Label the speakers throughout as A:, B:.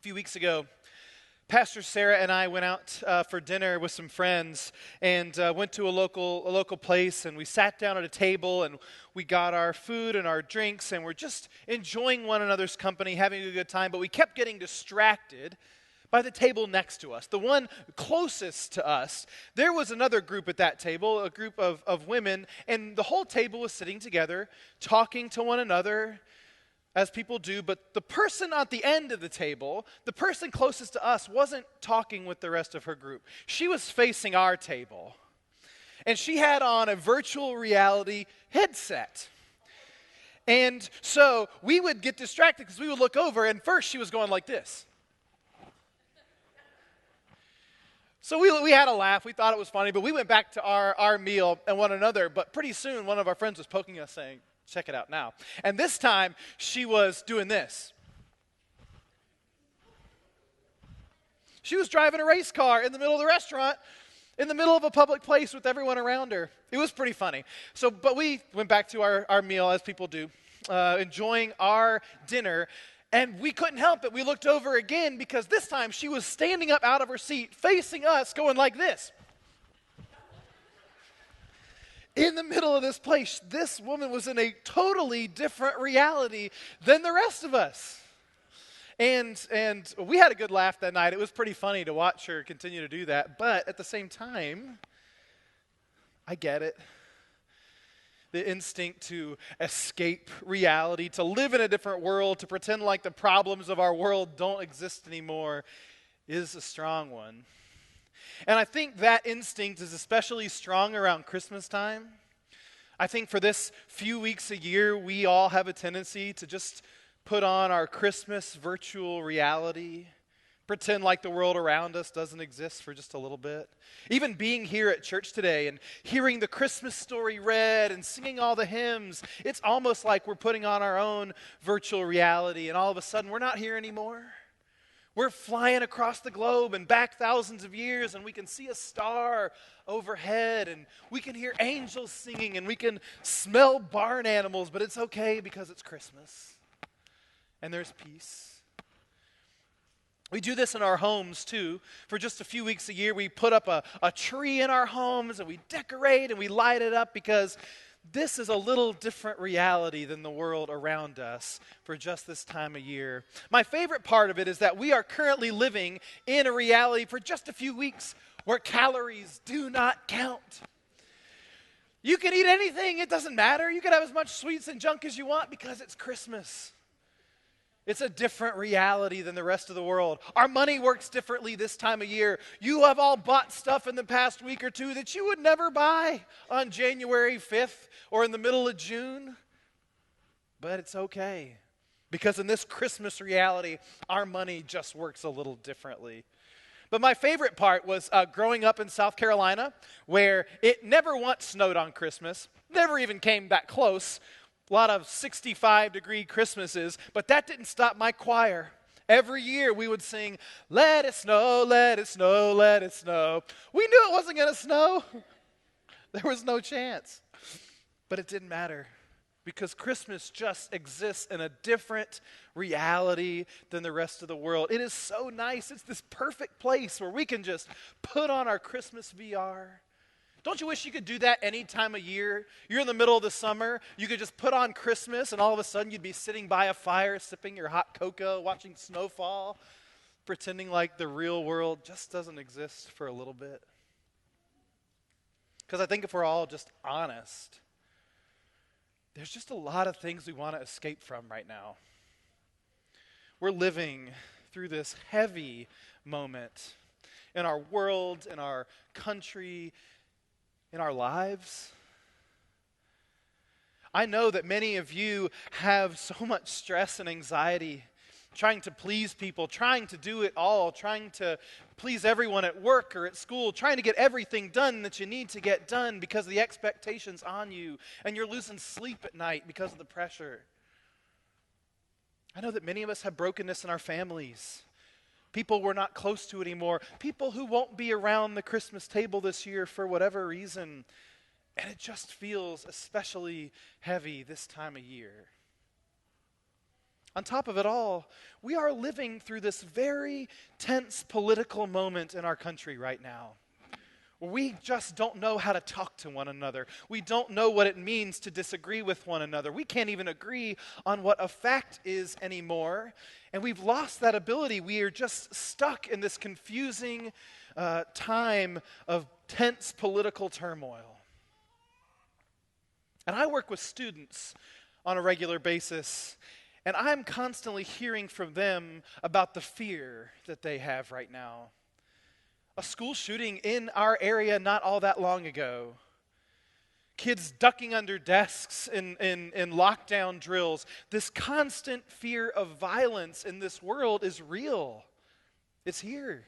A: few weeks ago, Pastor Sarah and I went out for dinner with some friends and went to a local place, and we sat down at a table and we got our food and our drinks, and we're just enjoying one another's company, having a good time, but we kept getting distracted by the table next to us, the one closest to us. There was another group at that table, a group of women, and the whole table was sitting together, talking to one another, as people do, but the person at the end of the table, the person closest to us, wasn't talking with the rest of her group. She was facing our table, and she had on a virtual reality headset. And so we would get distracted because we would look over, and first she was going like this. So we had a laugh. We thought it was funny, but we went back to our meal and one another. But pretty soon, one of our friends was poking us saying, "Check it out now." And this time, she was doing this. She was driving a race car in the middle of the restaurant, in the middle of a public place with everyone around her. It was pretty funny. But we went back to our meal, as people do, enjoying our dinner. And we couldn't help it. We looked over again because this time she was standing up out of her seat, facing us, going like this. In the middle of this place, this woman was in a totally different reality than the rest of us. And we had a good laugh that night. It was pretty funny to watch her continue to do that. But at the same time, I get it. The instinct to escape reality, to live in a different world, to pretend like the problems of our world don't exist anymore is a strong one. And I think that instinct is especially strong around Christmas time. I think for this few weeks a year, we all have a tendency to just put on our Christmas virtual reality, pretend like the world around us doesn't exist for just a little bit. Even being here at church today and hearing the Christmas story read and singing all the hymns, it's almost like we're putting on our own virtual reality, and all of a sudden we're not here anymore. We're flying across the globe and back thousands of years, and we can see a star overhead, and we can hear angels singing, and we can smell barn animals, but it's okay because it's Christmas, and there's peace. We do this in our homes, too. For just a few weeks a year, we put up a tree in our homes, and we decorate, and we light it up because this is a little different reality than the world around us for just this time of year. My favorite part of it is that we are currently living in a reality for just a few weeks where calories do not count. You can eat anything, it doesn't matter. You can have as much sweets and junk as you want because it's Christmas. It's a different reality than the rest of the world. Our money works differently this time of year. You have all bought stuff in the past week or two that you would never buy on January 5th or in the middle of June. But it's okay, because in this Christmas reality, our money just works a little differently. But my favorite part was growing up in South Carolina, where it never once snowed on Christmas, never even came that close. A lot of 65-degree Christmases, but that didn't stop my choir. Every year we would sing, "Let it snow, let it snow, let it snow." We knew it wasn't going to snow. There was no chance. But it didn't matter, because Christmas just exists in a different reality than the rest of the world. It is so nice. It's this perfect place where we can just put on our Christmas VR. Don't you wish you could do that any time of year? You're in the middle of the summer, you could just put on Christmas, and all of a sudden you'd be sitting by a fire, sipping your hot cocoa, watching snow fall, pretending like the real world just doesn't exist for a little bit. Because I think if we're all just honest, there's just a lot of things we want to escape from right now. We're living through this heavy moment in our world, in our country, in our lives. I know that many of you have so much stress and anxiety, trying to please people, trying to do it all, trying to please everyone at work or at school, trying to get everything done that you need to get done because of the expectations on you, and you're losing sleep at night because of the pressure. I know that many of us have brokenness in our families. People we're not close to anymore. People who won't be around the Christmas table this year for whatever reason. And it just feels especially heavy this time of year. On top of it all, we are living through this very tense political moment in our country right now. We just don't know how to talk to one another. We don't know what it means to disagree with one another. We can't even agree on what a fact is anymore. And we've lost that ability. We are just stuck in this confusing time of tense political turmoil. And I work with students on a regular basis, and I'm constantly hearing from them about the fear that they have right now. A school shooting in our area not all that long ago. Kids ducking under desks in lockdown drills. This constant fear of violence in this world is real. It's here.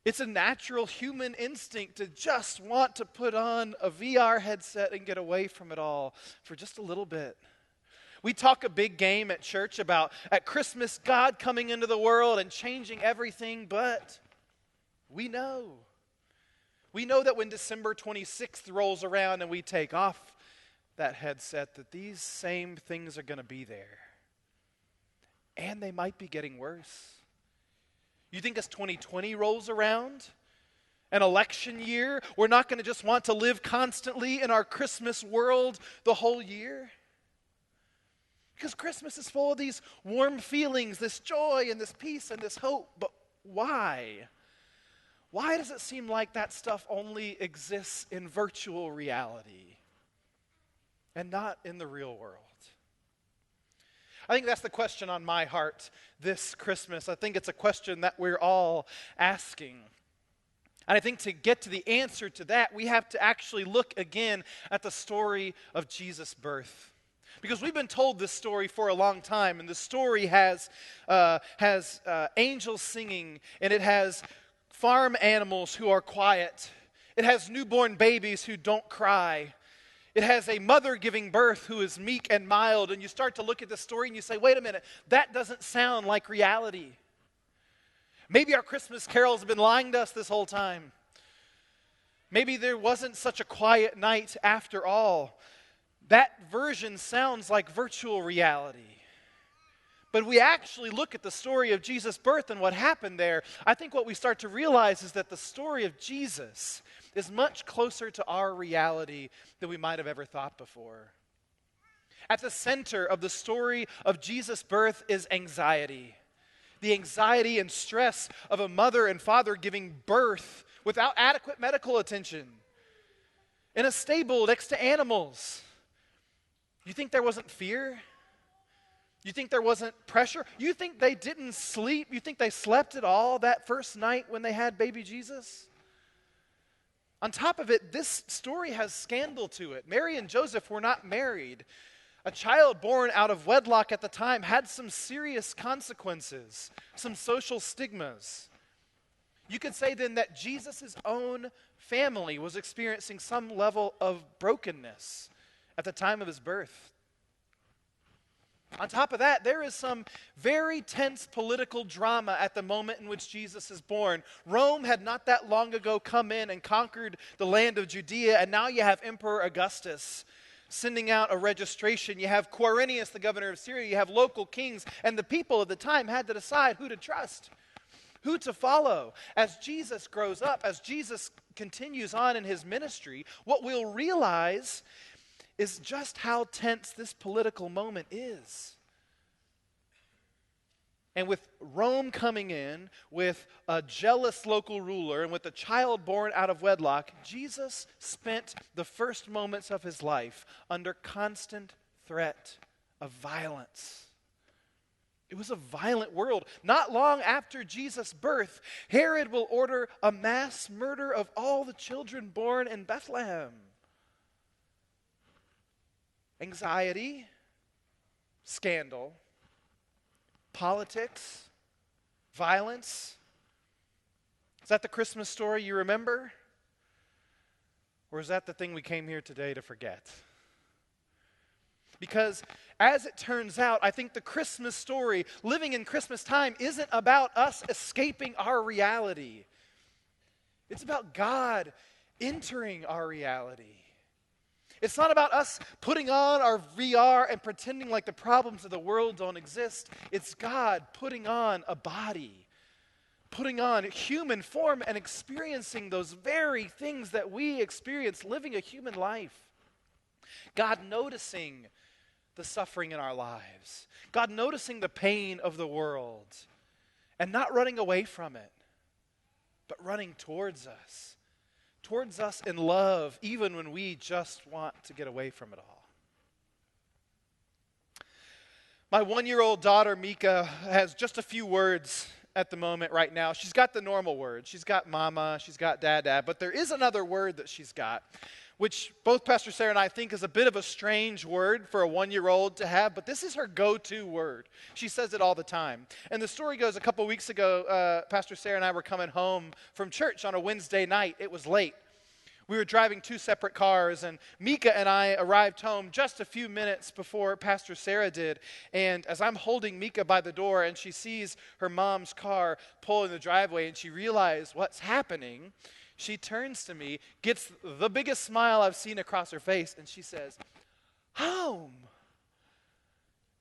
A: It's a natural human instinct to just want to put on a VR headset and get away from it all for just a little bit. We talk a big game at church about at Christmas God coming into the world and changing everything, but we know that when December 26th rolls around and we take off that headset, that these same things are going to be there. And they might be getting worse. You think as 2020 rolls around, an election year, we're not going to just want to live constantly in our Christmas world the whole year? Because Christmas is full of these warm feelings, this joy and this peace and this hope. But why? Why does it seem like that stuff only exists in virtual reality and not in the real world? I think that's the question on my heart this Christmas. I think it's a question that we're all asking. And I think to get to the answer to that, we have to actually look again at the story of Jesus' birth. Because we've been told this story for a long time, and the story has angels singing, and it has farm animals who are quiet. It has newborn babies who don't cry. It has a mother giving birth who is meek and mild. And you start to look at the story and you say, wait a minute, that doesn't sound like reality. Maybe our Christmas carols have been lying to us this whole time. Maybe there wasn't such a quiet night after all. That version sounds like virtual reality. But we actually look at the story of Jesus' birth and what happened there. I think what we start to realize is that the story of Jesus is much closer to our reality than we might have ever thought before. At the center of the story of Jesus' birth is anxiety. The anxiety and stress of a mother and father giving birth without adequate medical attention in a stable next to animals. You think there wasn't fear? You think there wasn't pressure? You think they didn't sleep? You think they slept at all that first night when they had baby Jesus? On top of it, this story has scandal to it. Mary and Joseph were not married. A child born out of wedlock at the time had some serious consequences, some social stigmas. You could say then that Jesus' own family was experiencing some level of brokenness at the time of his birth. On top of that, there is some very tense political drama at the moment in which Jesus is born. Rome had not that long ago come in and conquered the land of Judea, and now you have Emperor Augustus sending out a registration. You have Quirinius, the governor of Syria. You have local kings, and the people of the time had to decide who to trust, who to follow. As Jesus grows up, as Jesus continues on in his ministry, what we'll realize is just how tense this political moment is. And with Rome coming in, with a jealous local ruler, and with a child born out of wedlock, Jesus spent the first moments of his life under constant threat of violence. It was a violent world. Not long after Jesus' birth, Herod will order a mass murder of all the children born in Bethlehem. Anxiety, scandal, politics, violence. Is that the Christmas story you remember? Or is that the thing we came here today to forget? Because as it turns out, I think the Christmas story, living in Christmas time, isn't about us escaping our reality. It's about God entering our reality. It's not about us putting on our VR and pretending like the problems of the world don't exist. It's God putting on a body, putting on human form and experiencing those very things that we experience, living a human life. God noticing the suffering in our lives. God noticing the pain of the world and not running away from it, but running towards us in love, even when we just want to get away from it all. My 1-year-old daughter, Mika, has just a few words at the moment right now. She's got the normal words. She's got mama, she's got dad, but there is another word that she's got, which both Pastor Sarah and I think is a bit of a strange word for a 1-year-old to have, but this is her go-to word. She says it all the time. And the story goes, a couple weeks ago, Pastor Sarah and I were coming home from church on a Wednesday night. It was late. We were driving 2 separate cars, and Mika and I arrived home just a few minutes before Pastor Sarah did. And as I'm holding Mika by the door, and she sees her mom's car pull in the driveway, and she realizes what's happening, she turns to me, gets the biggest smile I've seen across her face, and she says, "Home."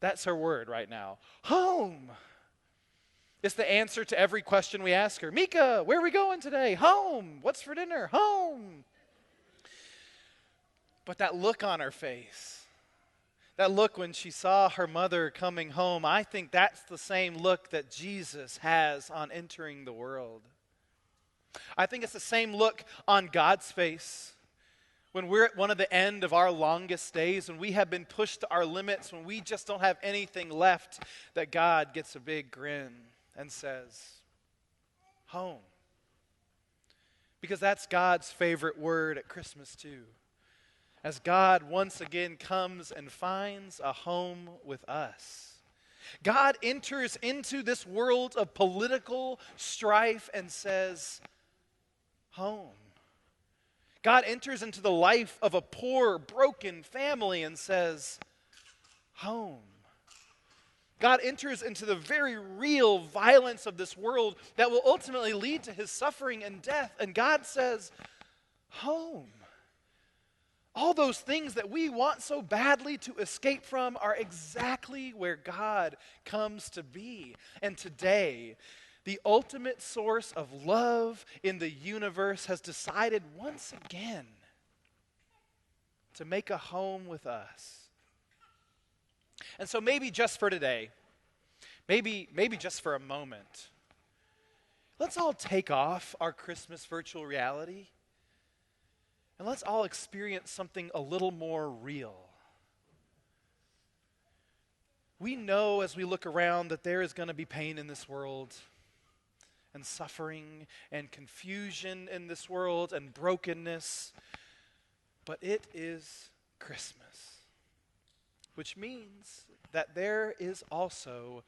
A: That's her word right now. Home. It's the answer to every question we ask her. Mika, where are we going today? Home. What's for dinner? Home. But that look on her face, that look when she saw her mother coming home, I think that's the same look that Jesus has on entering the world. I think it's the same look on God's face when we're at one of the end of our longest days, when we have been pushed to our limits, when we just don't have anything left, that God gets a big grin and says, home. Because that's God's favorite word at Christmas too. As God once again comes and finds a home with us. God enters into this world of political strife and says, home. God enters into the life of a poor, broken family and says, home. God enters into the very real violence of this world that will ultimately lead to his suffering and death, and God says, home. All those things that we want so badly to escape from are exactly where God comes to be. And today, the ultimate source of love in the universe has decided once again to make a home with us. And so maybe just for today, maybe just for a moment, let's all take off our Christmas virtual reality and let's all experience something a little more real. We know as we look around that there is going to be pain in this world, and suffering, and confusion in this world, and brokenness. But it is Christmas, which means that there is also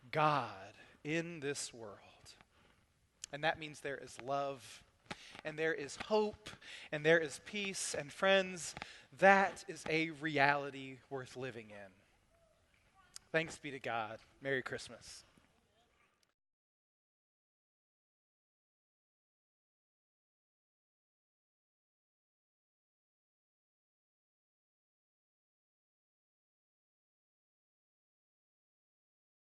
A: God in this world. And that means there is love, and there is hope, and there is peace. And friends, that is a reality worth living in. Thanks be to God. Merry Christmas.